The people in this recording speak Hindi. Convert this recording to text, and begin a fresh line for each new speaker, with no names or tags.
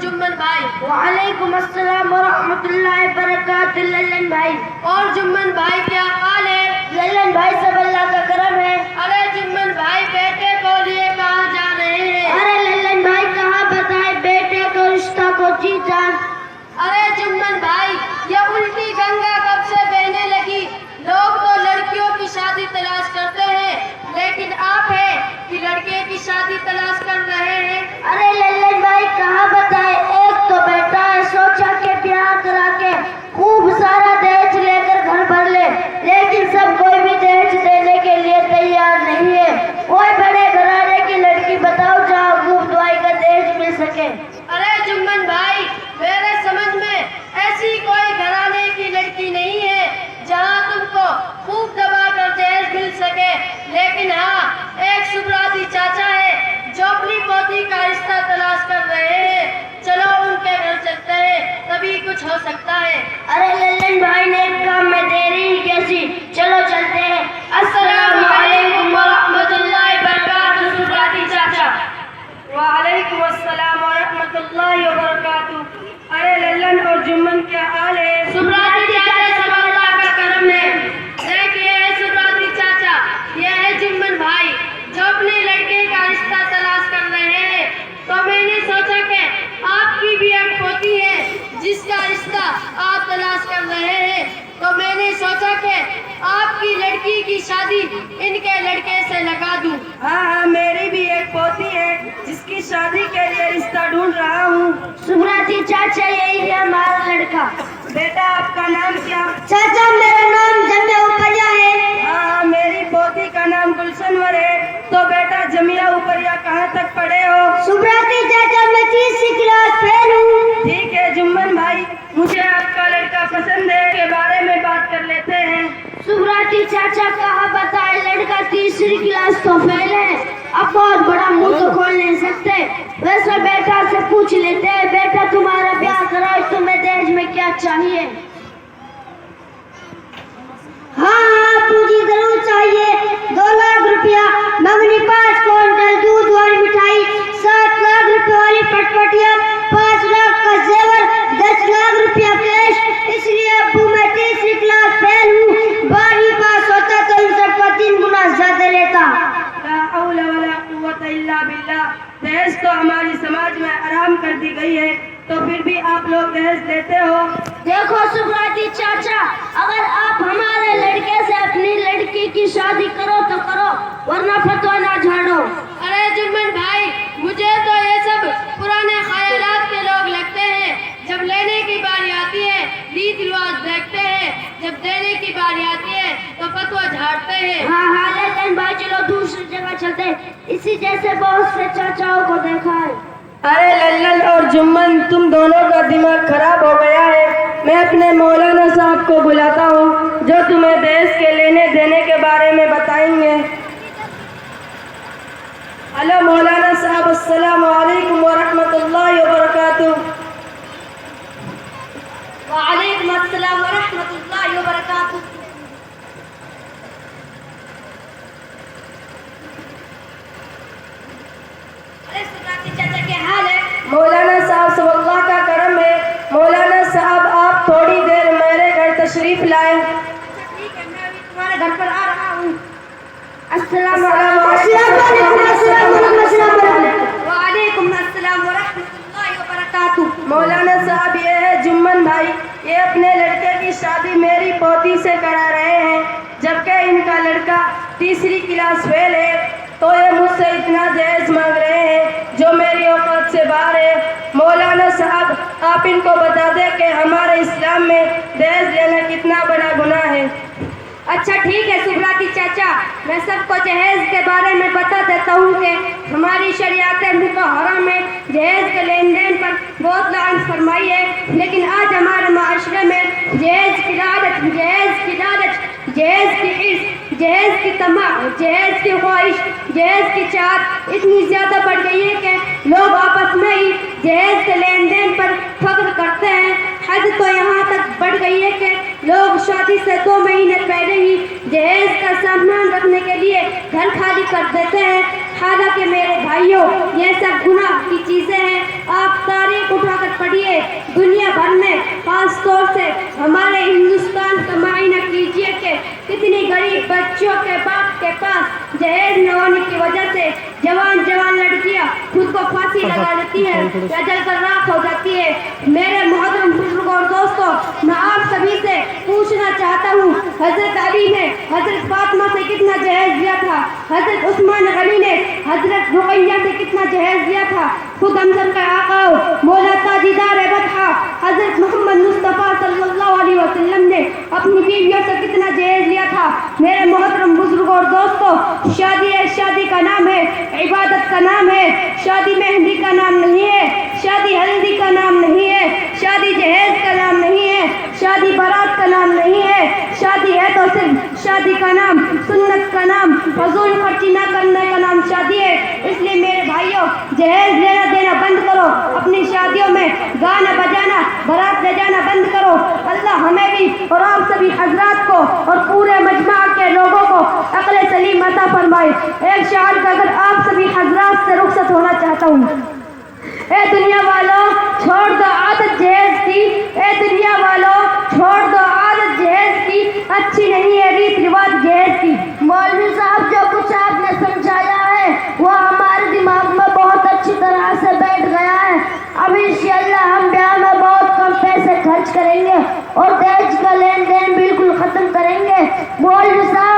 जुम्मन भाई।
वालेकुम अस्सलाम व रहमतुल्लाहि व बरकातुहू लल्लन भाई।
और जुम्मन भाई क्या हाल है?
लल्लन भाई सब अल्लाह का करम है।
अरे जुम्मन भाई बेटे को लिए कहाँ जा रहे हैं?
अरे लल्लन भाई कहाँ बताए बेटे को रिश्ता को जी जान।
अरे जुम्मन भाई ये उल्टी गंगा कब से बहने लगी? लोग तो लड़कियों की शादी तलाश करते हैं, लेकिन आप है कि लड़के की शादी तलाश कर रहे हैं।
अरे लल्लन भाई कहाँ बताए, एक तो बेटा है, सोचा के ब्याह करा के खूब सारा दहेज लेकर घर भर ले, लेकिन सब कोई भी दहेज देने के लिए तैयार नहीं है। कोई बड़े घराने की लड़की बताओ जहाँ खूब दवाई का दहेज मिल सके।
अरे जुम्मन भाई मेरे समझ में ऐसी कोई घराने की लड़की नहीं है जहाँ तुमको खूब दबा कर दहेज मिल सके, लेकिन हाँ एक सुब्राती चाचा है जो अपनी पोती का रिश्ता तलाश कर रहे हैं। चलो उनके घर चलते हैं, तभी कुछ हो सकता है।
अरे लल्लन भाई ने एक काम में देरी ही कैसी, चलो चलते हैं।
अस्सलाम वालेकुम व रहमतुल्लाहि व बरकातुहू सुब्राती चाचा।
वालेकुम अस्सलाम व रहमतुल्लाहि व बरकातुहू। अरे लल्लन और जुम्मन क्या हाल है?
सुब्राती चाचा सब अल्लाह का करम है। देखिए सुब्राती चाचा, ये है जुम्मन भाई जो अपने लड़के का रिश्ता तलाश कर रहे हैं। तो मैंने सोचा कि आपकी भी एक पोती है जिसका रिश्ता आप तलाश कर रहे हैं, तो मैंने सोचा कि आपकी लड़की की शादी इनके लड़के से लगा दूं।
हाँ, मेरी भी एक पोती है जिसकी शादी के लिए रिश्ता ढूंढ रहा हूँ।
सुब्राती चाचा यही है हमारा लड़का।
बेटा आपका नाम क्या?
चाचा मेरा नाम जमिया उपरिया है।
हाँ, मेरी पोती का नाम गुलशनवर है। तो बेटा जमिया उपरिया कहाँ तक पढ़े हो?
सुब्राती चाचा मैं 30वीं क्लास फेल हूँ।
ठीक है जुम्मन भाई, मुझे आपका लड़का पसंद है, के बारे में बात कर लेते हैं।
सुब्राती चाचा कहाँ बताए, लड़का 3री क्लास तो फेल है, अब बहुत बड़ा मुंह तो खोल नहीं सकते। वैसे बेटा से पूछ लेते हैं, बेटा तुम्हारा ब्याह कराओ, तुम्हें दहेज में क्या चाहिए? हाँ पूजी जरूर चाहिए। 2 लाख रुपया, मगनी 5 क्विंटल दूध वाली मिठाई, 7 लाख रुपए वाली पटपटिया, 5 लाख का जेवर, 10 लाख रुपया कैश। इसलिए अब्बू मैं 3री क्लास फेल हूँ, 12वीं पास होता तो इन सबका 3 गुना ज्यादा लेता।
ला हौला वला कुव्वता इल्ला बिल्लाह। दहेज तो हमारी समाज में आराम कर दी गई है, तो फिर भी आप लोग दहेज देते हो।
देखो सुब्राती चाचा, अगर आप हमारे लड़के से अपनी लड़की की शादी करो तो करो, वरना फतवा ना झाड़ो।
अरे जुम्मन भाई मुझे तो ये सब पुराने ख्यालात के लोग लगते हैं। जब लेने की बारी आती है रीत रिवाज देखते हैं, जब देने की बारी आती है तो फतवा झाड़ते हैं।
हाँ हाँ लल्लन भाई चलो दूसरी जगह चलते हैं, इसी जैसे बहुत से चाचाओं को देखा है।
अरे लल्लन और जुम्मन तुम दोनों का दिमाग खराब हो गया है। मैं अपने मौलाना साहब को बुलाता हूँ जो तुम्हें दहेज के लेने देने के बारे में बताएंगे। हेलो मौलाना साहब, अस्सलाम वालेकुम व रहमतुल्लाहि व बरकातुहू।
वालेकुम अस्सलाम व रहमतुल्लाहि व बरकातुहू। अरे सुब्राती चाचा क्या हाल है?
मौलाना साहब सब अल्लाह का करम है। मौलाना साहब आप थोड़ी देर मेरे घर तशरीफ लाए।
ठीक है, मैं अभी तुम्हारे घर पर आ रहा हूँ। अस्सलाम वालेकुम अस्सलाम व रहमतुल्लाहि व बरकातुहू।
मौलाना साहब ये है जुम्मन भाई, ये अपने लड़के की शादी मेरी पोती से करा रहे हैं, जबकि इनका लड़का 3री क्लास फेल है। तो ये मुझसे इतना दहेज मांग रहे हैं जो मेरी औकात से बाहर है। मौलाना साहब आप इनको बता दें कि हमारे इस्लाम में दहेज लेना कितना बड़ा गुनाह है।
अच्छा ठीक है सुब्राती चाचा, मैं सबको जहेज के बारे में बता देता हूँ कि हमारी शरीयत मुतहरा में जहेज के लेन देन पर बहुत लान फरमाई है, लेकिन आज हमारे माशरे में जहेज की लालच, जहेज की लालच, जहेज की इश्क, जहेज की तमा, जहेज की ख्वाहिश, जहेज की चाहत इतनी ज्यादा बढ़ गई है कि लोग आपस में ही जहेज के लेन देन पर फख्र करते हैं। हद तो यहाँ तक बढ़ गई है कि लोग शादी से 2 महीने पहले ही जहेज का सामान रखने के लिए घर खाली कर देते हैं। हालांकि मेरे भाइयों ये सब गुनाह की चीजें हैं। लगा देती है या जलकर राख हो जाती है। मेरे मोहतरम बुजुर्ग और दोस्तों, मैं आप सभी से पूछना चाहता हूँ, हजरत अली ने हजरत फातिमा से कितना जहेज लिया था? हजरत उस्मान गनी ने हजरत रुकैया से कितना जहेज लिया था? खुद हम सब का आका मौला ताजीदार बतहा हजरत मोहम्मद मुस्तफ़ा सल्लल्लाहु अलैहि वसल्लम ने अपनी बीवियों से कितना जहेज लिया था? मेरे मोहतरम बुजुर्ग और दोस्तों, शादी है, शादी का नाम है, इबादत का नाम है। शादी मेहंदी का नाम नहीं है, शादी हल्दी का नाम नहीं है, शादी जहेज का नाम नहीं है, शादी बारात का नाम नहीं है। शादी है तो सिर्फ शादी का नाम, सुन्नत का नाम, फजूल खर्ची ना करने का नाम शादी है। इसलिए मेरे भाइयों, जहेज लेना देना बंद करो, अपनी शादियों में गाना बजाना, बारात ले जाना बंद करो। अल्लाह हमें भी और आप सभी हजरात को और पूरे मजमा के लोगों को अक्ल सलीम अता फरमाए। एक शायर का अगर आप सभी हजरात से रुखसत होना चाहता हूँ। ए दुनिया वालों, छोड़ दो आदत जहेज की, ए दुनिया वालों, छोड़ दो आदत जहेज की, अच्छी नहीं है रीत रिवाज जहेज की।
मौलवी साहब, जो कुछ आपने समझाया है वो हमारे दिमाग में बहुत अच्छी तरह से बैठ गया है। अब इंशाअल्लाह हम ब्याह में बहुत कम पैसे खर्च करेंगे और दहेज का लेन देन बिल्कुल खत्म करेंगे। मौलवी साहब,